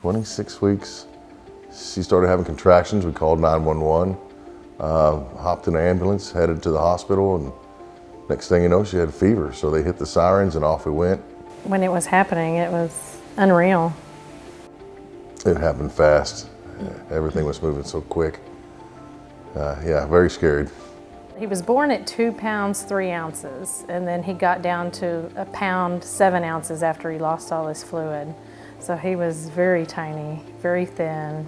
26 weeks. She started having contractions. We called 911, hopped in an ambulance, headed to the hospital, and next thing you know, she had fever. So they hit the sirens and off we went. When it was happening, it was unreal. It happened fast. Everything was moving so quick. Yeah, very scared. He was born at 2 pounds 3 ounces, and then he got down to 1 pound 7 ounces after he lost all his fluid. So he was very tiny, very thin.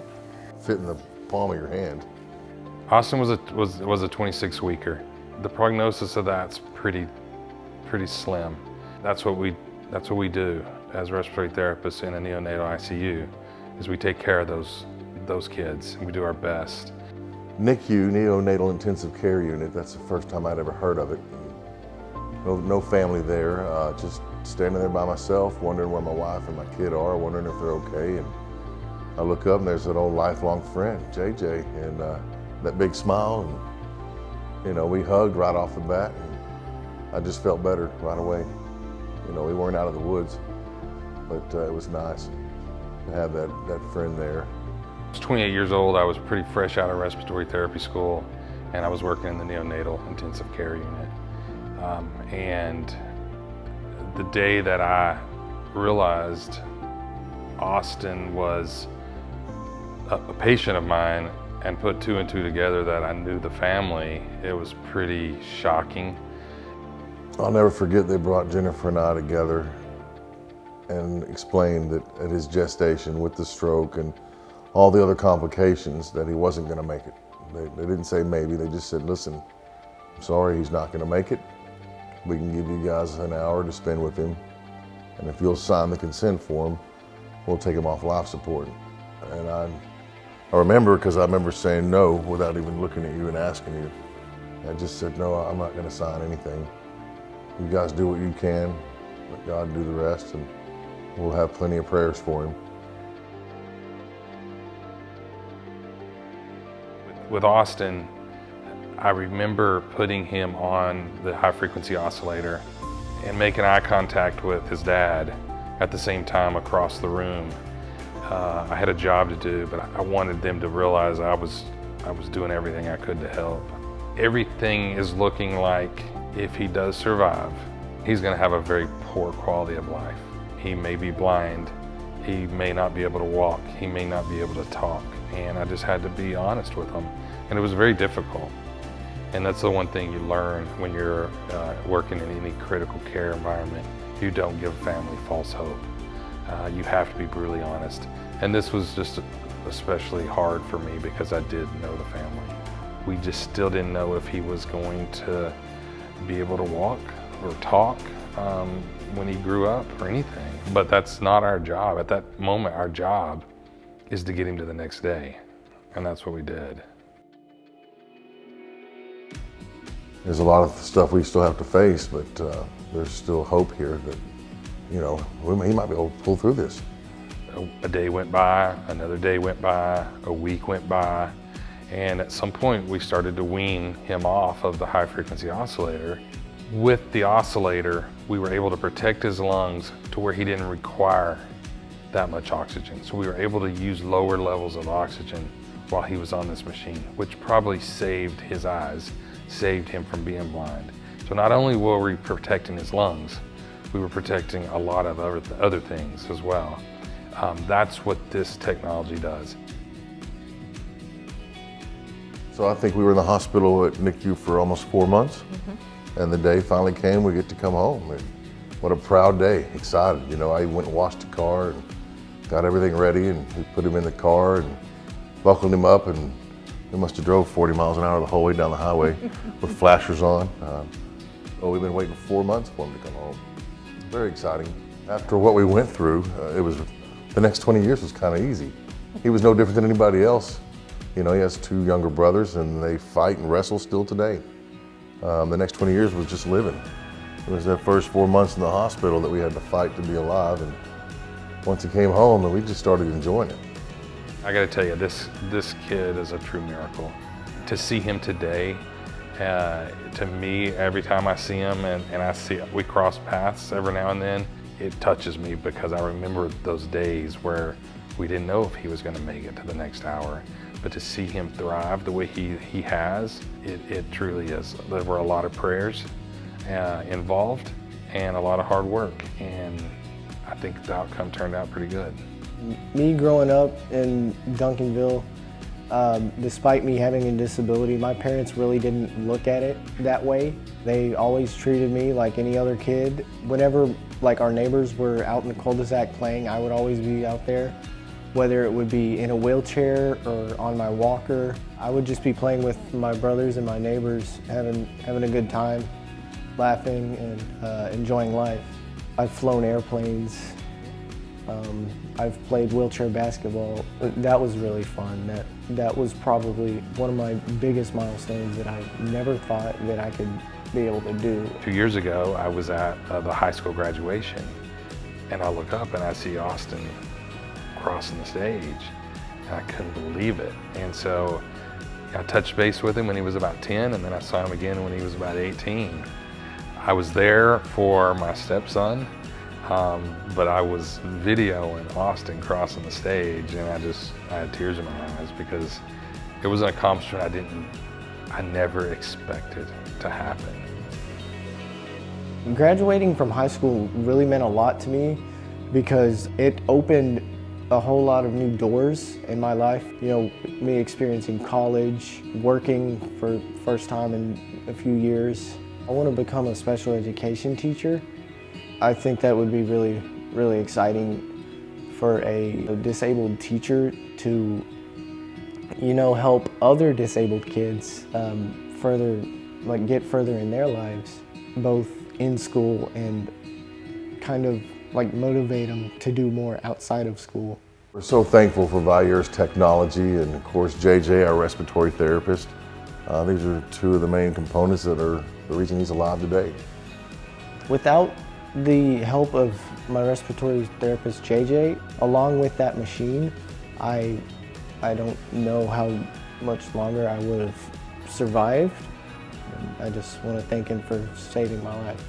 Fit in the palm of your hand. Austin was a 26-weeker. The prognosis of that's pretty slim. That's what we do as respiratory therapists in a neonatal ICU, is we take care of those kids, and we do our best. NICU, Neonatal Intensive Care Unit, that's the first time I'd ever heard of it. No family there, just standing there by myself, wondering where my wife and my kid are, wondering if they're okay. And I look up and there's an old lifelong friend, JJ, and that big smile, and we hugged right off the bat, and I just felt better right away. We weren't out of the woods, but it was nice to have that friend there. I was 28 years old. I was pretty fresh out of respiratory therapy school, and I was working in the neonatal intensive care unit. And the day that I realized Austin was a patient of mine and put 2 and 2 together that I knew the family, it was pretty shocking. I'll never forget they brought Jennifer and I together and explained that at his gestation with the stroke and all the other complications that he wasn't going to make it. They didn't say maybe, they just said, listen, I'm sorry, he's not going to make it. We can give you guys an hour to spend with him, and if you'll sign the consent form, we'll take him off life support. And I remember, because I remember saying no without even looking at you and asking you. I just said, no, I'm not going to sign anything. You guys do what you can, let God do the rest, and we'll have plenty of prayers for him. With Austin, I remember putting him on the high-frequency oscillator and making eye contact with his dad at the same time across the room. I had a job to do, but I wanted them to realize I was doing everything I could to help. Everything is looking like if he does survive, he's going to have a very poor quality of life. He may be blind, he may not be able to walk, he may not be able to talk. And I just had to be honest with him. And it was very difficult. And that's the one thing you learn when you're working in any critical care environment. You don't give a family false hope. You have to be brutally honest. And this was just especially hard for me because I did know the family. We just still didn't know if he was going to be able to walk or talk when he grew up or anything. But that's not our job. At that moment, our job is to get him to the next day. And that's what we did. There's a lot of stuff we still have to face, but there's still hope here that, he might be able to pull through this. A day went by, another day went by, a week went by, and at some point we started to wean him off of the high frequency oscillator. With the oscillator, we were able to protect his lungs to where he didn't require that much oxygen. So we were able to use lower levels of oxygen while he was on this machine, which probably saved his eyes, saved him from being blind. So not only were we protecting his lungs, we were protecting a lot of other things as well. That's what this technology does. So I think we were in the hospital at NICU for almost 4 months. And the day finally came, we get to come home. And what a proud day, excited. I went and washed the car and got everything ready, and we put him in the car and buckled him up, and we must have drove 40 miles an hour the whole way down the highway with flashers on. We've been waiting 4 months for him to come home. Very exciting. After what we went through, the next 20 years was kind of easy. He was no different than anybody else. He has 2 younger brothers, and they fight and wrestle still today. The next 20 years was just living. It was that first 4 months in the hospital that we had to fight to be alive, and once he came home, and we just started enjoying it. I got to tell you, this kid is a true miracle. To see him today, to me, every time I see him and we cross paths every now and then, it touches me because I remember those days where We didn't know if he was going to make it to the next hour, but to see him thrive the way he has, it truly is. There were a lot of prayers involved and a lot of hard work, and I think the outcome turned out pretty good. Me growing up in Duncanville, despite me having a disability, my parents really didn't look at it that way. They always treated me like any other kid. Whenever like our neighbors were out in the cul-de-sac playing, I would always be out there. Whether it would be in a wheelchair or on my walker, I would just be playing with my brothers and my neighbors, having a good time, laughing and enjoying life. I've flown airplanes. I've played wheelchair basketball. That was really fun. That was probably one of my biggest milestones that I never thought that I could be able to do. 2 years ago, I was at the high school graduation, and I look up and I see Austin crossing the stage, and I couldn't believe it. And so I touched base with him when he was about 10, and then I saw him again when he was about 18. I was there for my stepson, but I was videoing Austin crossing the stage, and I had tears in my eyes because it was an accomplishment I never expected to happen. Graduating from high school really meant a lot to me because it opened a whole lot of new doors in my life. You know, me experiencing college, working for the first time in a few years. I want to become a special education teacher. I think that would be really, really exciting for a disabled teacher to, you know, help other disabled kids get further in their lives, both in school and kind of like motivate them to do more outside of school. We're so thankful for Valure's technology and of course JJ, our respiratory therapist. These are two of the main components that are the reason he's alive today. Without the help of my respiratory therapist JJ, along with that machine, I don't know how much longer I would have survived. I just want to thank him for saving my life.